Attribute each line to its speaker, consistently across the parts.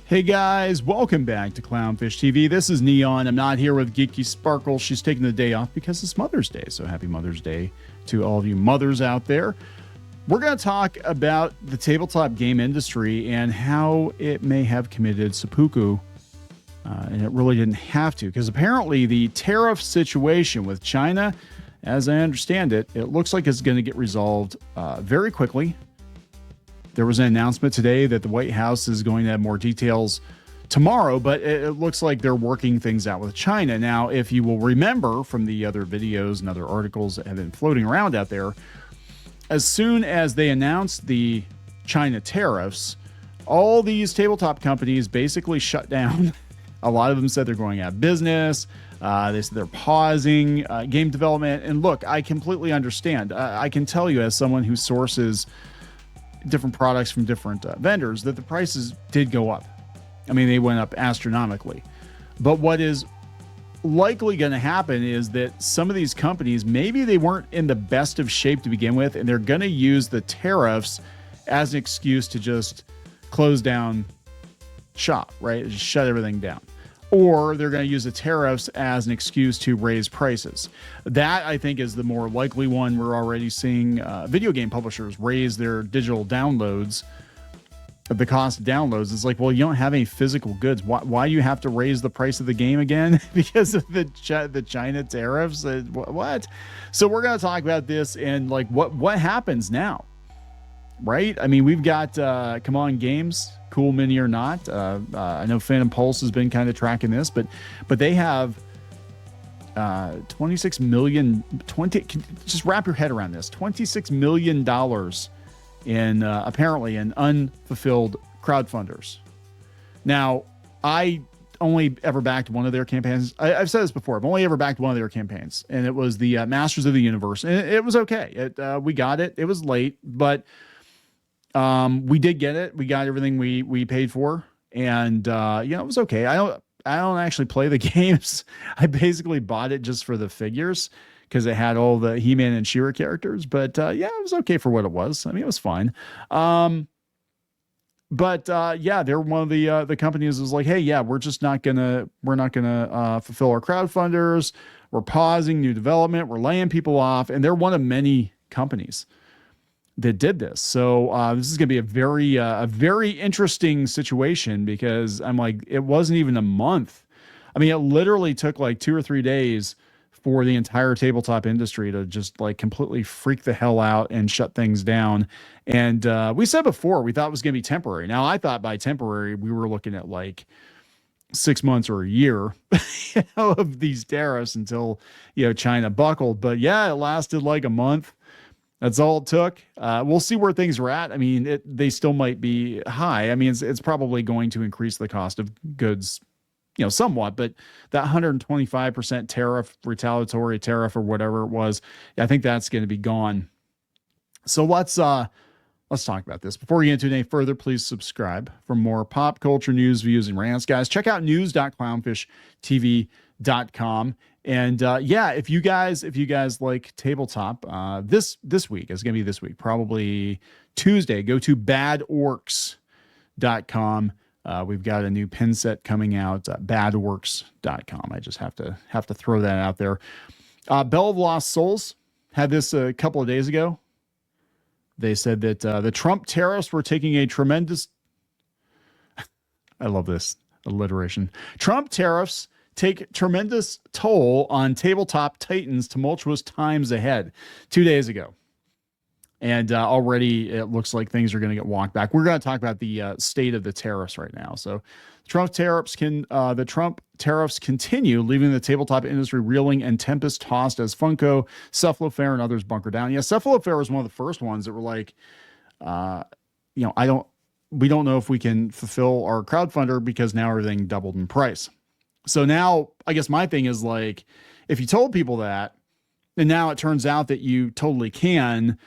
Speaker 1: Hey guys, welcome back to Clownfish TV. This is Kneon. I'm not here with Geeky Sparkles. She's taking the day off because it's Mother's Day. So happy Mother's Day to all of you mothers out there. We're going to talk about the tabletop game industry and how it may have committed seppuku. And it really didn't have to, because apparently the tariff situation with China, as I understand it, it looks like it's going to get resolved very quickly. There was an announcement today that the White House is going to have more details tomorrow, but it looks like they're working things out with China. Now, if you will remember from the other videos and other articles that have been floating around out there, as soon as they announced the China tariffs, all these tabletop companies basically shut down. A lot of them said they're going out of business. They said they're pausing game development. And look, I completely understand. I can tell you, as someone who sources different products from different vendors, that the prices did go up. I mean, they went up astronomically. But what is likely going to happen is that some of these companies, maybe they weren't in the best of shape to begin with, and they're going to use the tariffs as an excuse to just close down shop, right? Just shut everything down. Or they're going to use the tariffs as an excuse to raise prices. That, I think, is the more likely one. We're already seeing video game publishers raise their digital downloads. The cost of downloads is like, well, you don't have any physical goods. Why do you have to raise the price of the game again? Because of the China tariffs? What? So we're going to talk about this and like what happens now, right? I mean, we've got CMON Games, Cool Mini or Not. I know Phantom Pulse has been kind of tracking this, but they have 26 million, just wrap your head around this, $26 million in apparently in unfulfilled crowdfunders. Now, I only ever backed one of their campaigns. I've said this before. I've only ever backed one of their campaigns, and it was the Masters of the Universe. And it was okay. We got it. It was late, but we did get it. We got everything we paid for, and it was okay. I don't actually play the games. I basically bought it just for the figures because it had all the He-Man and She-Ra characters. But it was okay for what it was. I mean, it was fine. But they're one of the companies was like, hey, yeah, we're not gonna fulfill our crowdfunders. We're pausing new development. We're laying people off, and they're one of many companies that did this. So this is going to be a very interesting situation, because I'm like, it wasn't even a month. I mean, it literally took like 2 or 3 days for the entire tabletop industry to just like completely freak the hell out and shut things down. And we said before, we thought it was going to be temporary. Now, I thought by temporary, we were looking at like 6 months or a year of these tariffs until, China buckled. But yeah, it lasted like a month. That's all it took. We'll see where things are at. I mean, they still might be high. I mean, it's probably going to increase the cost of goods, somewhat, but that 125% tariff, retaliatory tariff or whatever it was, I think that's going to be gone. So let's talk about this. Before we get into it any further, please subscribe for more pop culture news, views, and rants. Guys, check out news.clownfishtv.com. And if you guys like tabletop, this week, it's going to be this week, probably Tuesday, go to badorks.com. We've got a new pin set coming out, badorks.com. I just have to throw that out there. Bell of Lost Souls had this a couple of days ago. They said that the Trump tariffs were taking a tremendous, I love this alliteration. Trump tariffs take tremendous toll on tabletop titans' tumultuous times ahead. 2 days ago. And already it looks like things are going to get walked back. We're going to talk about the state of the tariffs right now. So the Trump tariffs continue, leaving the tabletop industry reeling and tempest tossed as Funko, Cephalofair, and others bunker down. Yeah, Cephalofair was one of the first ones that were like, we don't know if we can fulfill our crowdfunder because now everything doubled in price. So now I guess my thing is like, if you told people that, and now it turns out that you totally can,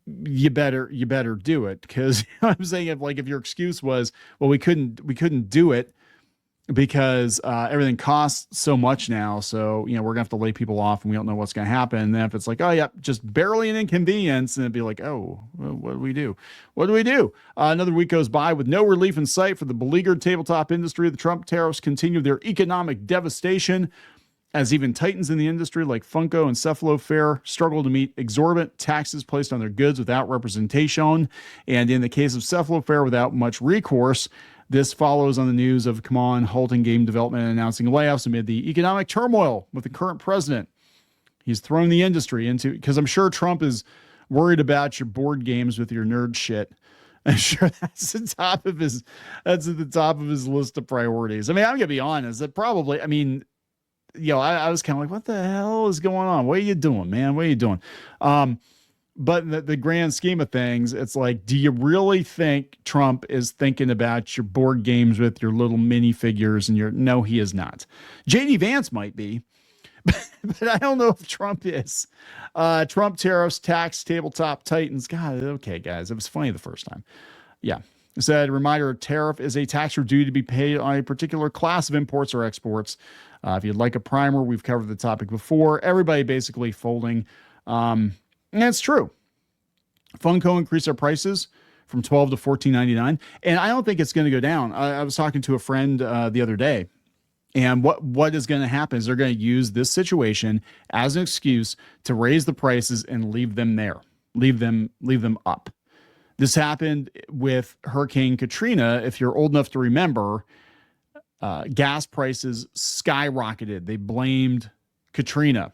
Speaker 1: you better do it. Because I'm saying if your excuse was, well, we couldn't do it because everything costs so much now. So, we're gonna have to lay people off and we don't know what's gonna happen. And then if it's like, oh yeah, just barely an inconvenience, and it'd be like, oh, well, what do we do? What do we do? Another week goes by with no relief in sight for the beleaguered tabletop industry. The Trump tariffs continue their economic devastation as even titans in the industry like Funko and Cephalofair struggle to meet exorbitant taxes placed on their goods without representation. And in the case of Cephalofair, without much recourse. This follows on the news of CMON halting game development and announcing layoffs amid the economic turmoil with the current president. He's thrown the industry into, because I'm sure Trump is worried about your board games with your nerd shit. I'm sure that's at the top of his list of priorities. I mean, I'm gonna be honest, that probably, I was kind of like, what the hell is going on? What are you doing, man? What are you doing? But in the grand scheme of things, it's like, do you really think Trump is thinking about your board games with your little minifigures and no, he is not. JD Vance might be, but I don't know if Trump is. Trump tariffs, tax, tabletop titans. God, okay, guys, it was funny the first time. Yeah. It said, reminder, a tariff is a tax or duty to be paid on a particular class of imports or exports. If you'd like a primer, we've covered the topic before. Everybody basically folding. And it's true. Funko increased their prices from $12 to $14.99, and I don't think it's going to go down. I was talking to a friend the other day, and what is going to happen is they're going to use this situation as an excuse to raise the prices and leave them there, leave them up. This happened with Hurricane Katrina. If you're old enough to remember, gas prices skyrocketed. They blamed Katrina.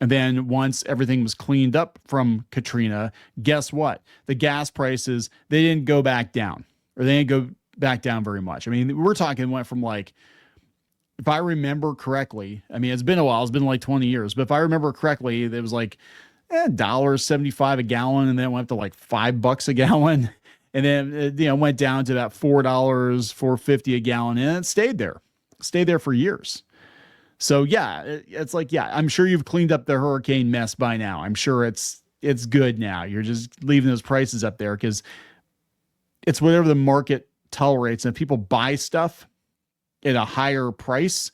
Speaker 1: And then once everything was cleaned up from Katrina, guess what? The gas prices, they didn't go back down, or they didn't go back down very much. I mean, we're talking went from like, if I remember correctly, I mean, it's been a while, it's been like 20 years, but if I remember correctly, it was like $1.75 a gallon, and then it went up to like $5 a gallon. And then it went down to about $4, $4.50 a gallon, and it stayed there for years. So yeah, it's like, yeah, I'm sure you've cleaned up the hurricane mess by now. I'm sure it's good now. You're just leaving those prices up there because it's whatever the market tolerates. And if people buy stuff at a higher price,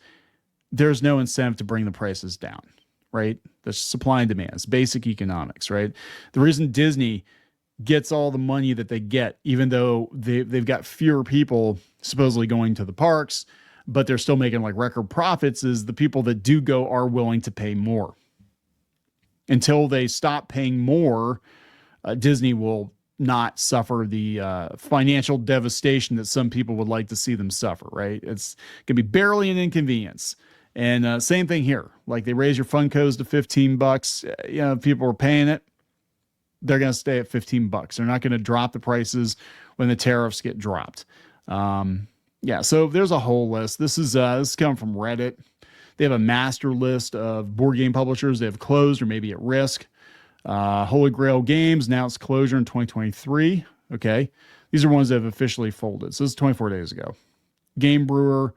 Speaker 1: there's no incentive to bring the prices down, right? The supply and demand. It's basic economics, right? The reason Disney gets all the money that they get, even though they've got fewer people supposedly going to the parks, but they're still making like record profits, is the people that do go are willing to pay more. Until they stop paying more, Disney will not suffer the financial devastation that some people would like to see them suffer, right? It's going to be barely an inconvenience. And same thing here. Like, they raise your Funkos to $15. If people are paying it, they're going to stay at $15. They're not going to drop the prices when the tariffs get dropped. Yeah, so there's a whole list. This is coming from Reddit. They have a master list of board game publishers that have closed or maybe at risk. Holy Grail Games announced closure in 2023. Okay, these are ones that have officially folded. So this is 24 days ago. Game Brewer,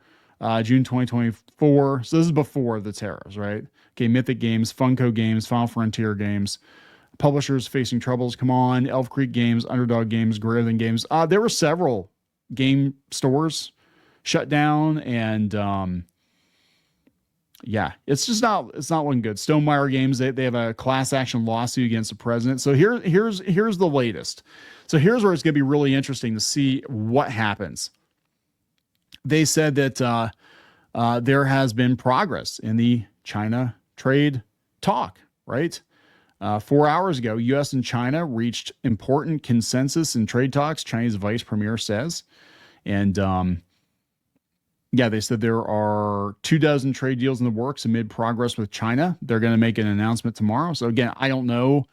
Speaker 1: June 2024. So this is before the tariffs, right? Okay, Mythic Games, Funko Games, Final Frontier Games. Publishers facing troubles. Come on, Elf Creek Games, Underdog Games, Greater Than Games. There were several game stores shut down, and yeah, it's not looking good. Stonemeyer Games, they have a class action lawsuit against the president. So here's the latest. So here's where it's going to be really interesting to see what happens. They said that there has been progress in the China trade talk, right? 4 hours ago, U.S. and China reached important consensus in trade talks, Chinese vice premier says. And yeah, they said there are 24 trade deals in the works amid progress with China. They're going to make an announcement tomorrow. So again, I don't know,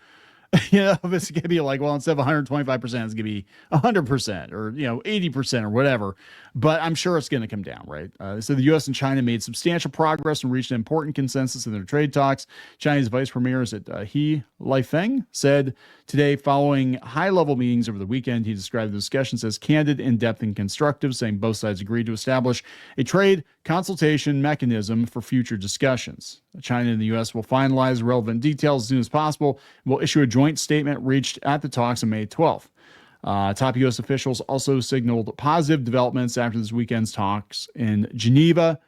Speaker 1: if it's going to be like, well, instead of 125%, it's going to be 100% or, 80% or whatever. But I'm sure it's going to come down, right? So the U.S. and China made substantial progress and reached an important consensus in their trade talks. Chinese vice premier He Lifeng said today, following high-level meetings over the weekend, he described the discussions as candid, in-depth, and constructive, saying both sides agreed to establish a trade consultation mechanism for future discussions. China and the U.S. will finalize relevant details as soon as possible and will issue a joint statement reached at the talks on May 12th. Top U.S. officials also signaled positive developments after this weekend's talks in Geneva.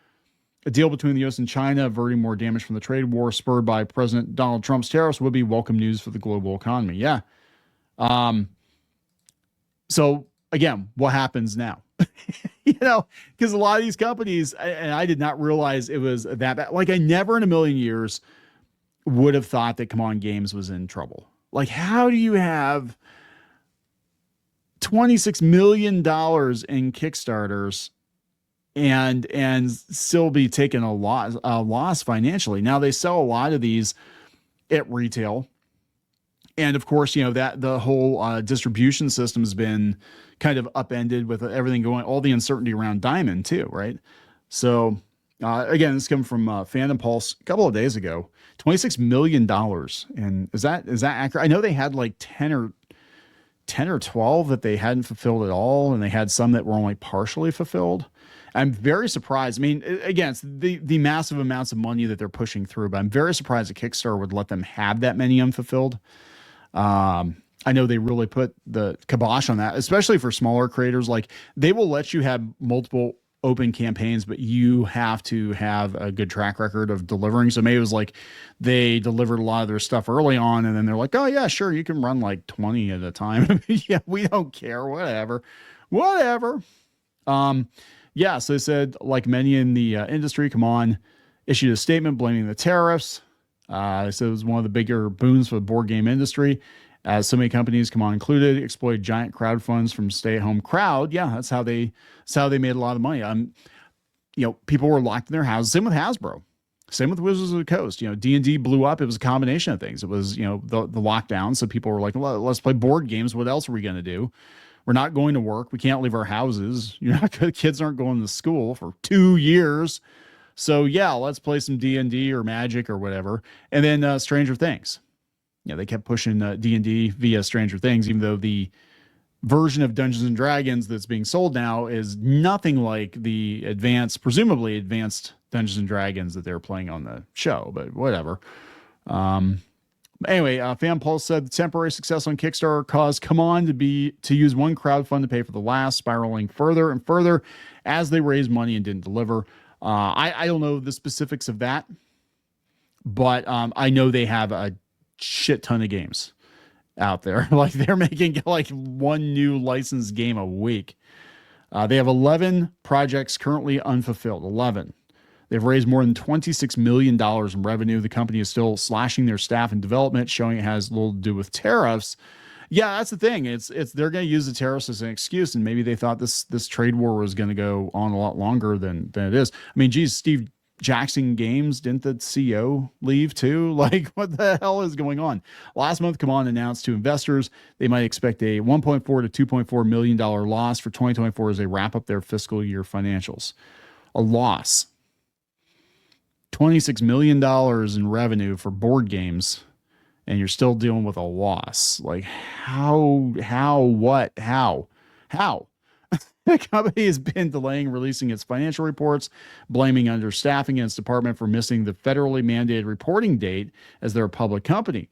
Speaker 1: A deal between the U.S. and China averting more damage from the trade war spurred by President Donald Trump's tariffs would be welcome news for the global economy. Yeah. So again, what happens now? Because a lot of these companies, and I did not realize it was that bad. Like, I never in a million years would have thought that CMON Games was in trouble. Like, how do you have $26 million in Kickstarters and still be taking a loss financially? Now, they sell a lot of these at retail. And of course, that the whole distribution system has been kind of upended with everything going, all the uncertainty around Diamond too, right? So again, this came from Fandom Pulse a couple of days ago. $26 million, and is that accurate? I know they had like 10 or 12 that they hadn't fulfilled at all, and they had some that were only partially fulfilled. I'm very surprised. I mean, again, it's the massive amounts of money that they're pushing through, but I'm very surprised that Kickstarter would let them have that many unfulfilled. I know they really put the kibosh on that, especially for smaller creators. Like, they will let you have multiple open campaigns, but you have to have a good track record of delivering. So maybe it was like they delivered a lot of their stuff early on, and then they're like, oh yeah, sure, you can run like 20 at a time. Yeah, we don't care, whatever. Yeah, so they said, like many in the industry, CMON issued a statement blaming the tariffs. They said it was one of the bigger boons for the board game industry, as so many companies, CMON included, exploited giant crowd funds from stay-at-home crowd. Yeah, that's how they made a lot of money. People were locked in their houses. Same with Hasbro. Same with Wizards of the Coast. D&D blew up. It was a combination of things. It was, the lockdown. So people were like, well, let's play board games. What else are we going to do? We're not going to work. We can't leave our houses. Kids aren't going to school for 2 years. So yeah, let's play some D&D or Magic or whatever. And then Stranger Things. They kept pushing D&D via Stranger Things, even though the version of Dungeons and Dragons that's being sold now is nothing like the presumably advanced Dungeons and Dragons that they're playing on the show, but whatever. Anyway, FanPulse said the temporary success on Kickstarter caused CMON to use one crowdfund to pay for the last, spiraling further and further as they raised money and didn't deliver. I don't know the specifics of that, but I know they have a shit ton of games out there. Like, they're making like one new licensed game a week. They have 11 projects currently unfulfilled. 11. They've raised more than $26 million in revenue. The company is still slashing their staff and development, showing it has little to do with tariffs. Yeah, that's the thing. It's they're going to use the tariffs as an excuse, and maybe they thought this trade war was going to go on a lot longer than it is. I mean, geez, Steve Jackson Games, didn't the CEO leave too? Like, what the hell is going on? Last month, CMON announced to investors they might expect a $1.4 to $2.4 million loss for 2024 as they wrap up their fiscal year financials. A loss. $26 million in revenue for board games, and you're still dealing with a loss. Like, how? The company has been delaying releasing its financial reports, blaming understaffing in its department for missing the federally mandated reporting date as they're a public company.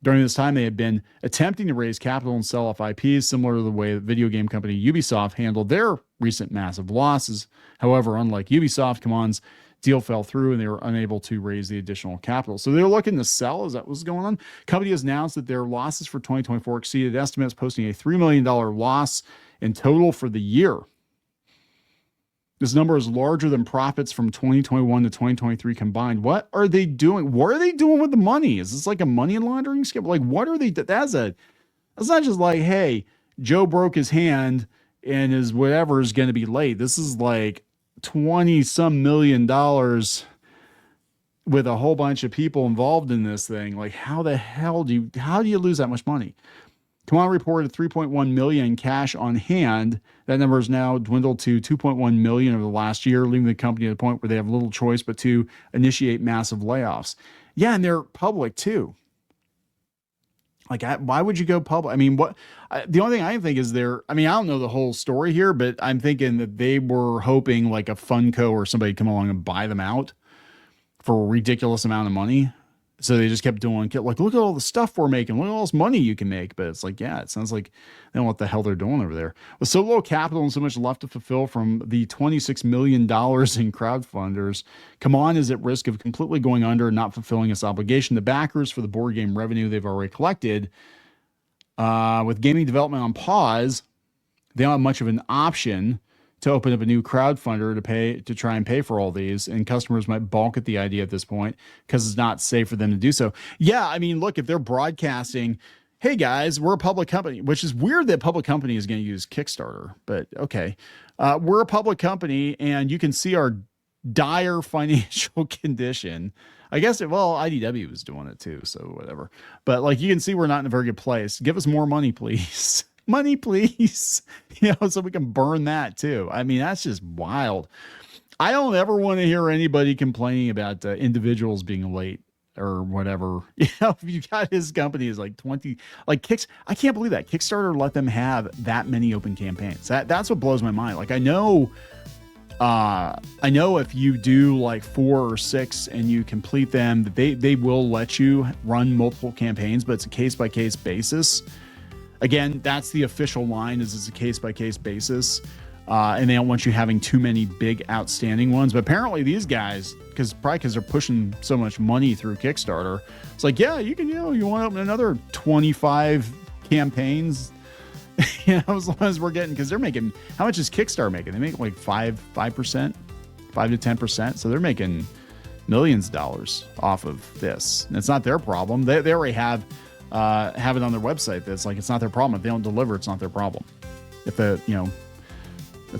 Speaker 1: During this time, they had been attempting to raise capital and sell off IPs, similar to the way the video game company Ubisoft handled their recent massive losses. However, unlike Ubisoft, CMON's deal fell through and they were unable to raise the additional capital. So they're looking to sell. Is that what's going on? Company has announced that their losses for 2024 exceeded estimates, posting a $3 million loss in total for the year. This number is larger than profits from 2021 to 2023 combined. What are they doing? What are they doing with the money? Is this like a money laundering scheme? Like, what are they? That's not just like, hey, Joe broke his hand and his whatever is going to be late. This is like 20 some million dollars with a whole bunch of people involved in this thing. Like, how the hell do you lose that much money? CMON reported $3.1 million in cash on hand. That number is now dwindled to $2.1 million over the last year, leaving the company at a point where they have little choice but to initiate massive layoffs. Yeah, and they're public too. Like, why would you go public? I mean, the only thing I think is I don't know the whole story here, but I'm thinking that they were hoping like a Funko or somebody come along and buy them out for a ridiculous amount of money. So they just kept doing, like, look at all the stuff we're making, look at all this money you can make. But it's like, yeah, it sounds like they don't know what the hell they're doing over there. With so little capital and so much left to fulfill from the $26 million in crowdfunders, CMON is at risk of completely going under and not fulfilling its obligation to backers for the board game revenue they've already collected. With gaming development on pause, they don't have much of an option to open up a new crowdfunder to try and pay for all these, and customers might balk at the idea at this point because it's not safe for them to do so. Yeah, I mean, look, if they're broadcasting, hey guys, we're a public company, which is weird that public company is going to use Kickstarter, but okay. We're a public company and you can see our dire financial condition. I guess IDW was doing it too, so whatever. But like, you can see we're not in a very good place. Give us more money, please. Money, please. So we can burn that too. I mean, that's just wild. I don't ever want to hear anybody complaining about individuals being late or whatever. If you got his company is like 20, like I can't believe that Kickstarter let them have that many open campaigns. That's what blows my mind. Like, I know if you do like 4 or 6 and you complete them, they will let you run multiple campaigns, but it's a case-by-case basis. Again, that's the official line, is it's a case-by-case basis. And they don't want you having too many big outstanding ones. But apparently these guys, probably because they're pushing so much money through Kickstarter, it's like, yeah, you can, you want to open another 25 campaigns, as long as we're getting, because they're making, how much is Kickstarter making? They make like 5%, 5 to 10%. So they're making millions of dollars off of this. And it's not their problem. They already have it on their website. That's like, it's not their problem. If they don't deliver, it's not their problem. If it's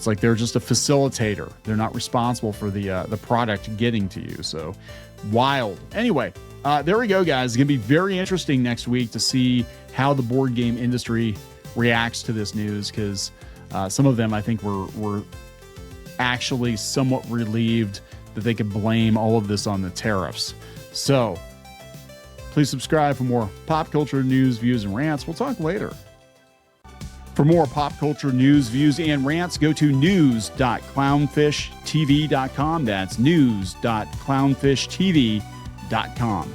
Speaker 1: like they're just a facilitator. They're not responsible for the product getting to you. So wild. Anyway, there we go, guys. It's going to be very interesting next week to see how the board game industry reacts to this news, because some of them, I think, were actually somewhat relieved that they could blame all of this on the tariffs. So please subscribe for more pop culture news, views, and rants. We'll talk later. For more pop culture news, views, and rants, go to news.clownfishtv.com. That's news.clownfishtv.com.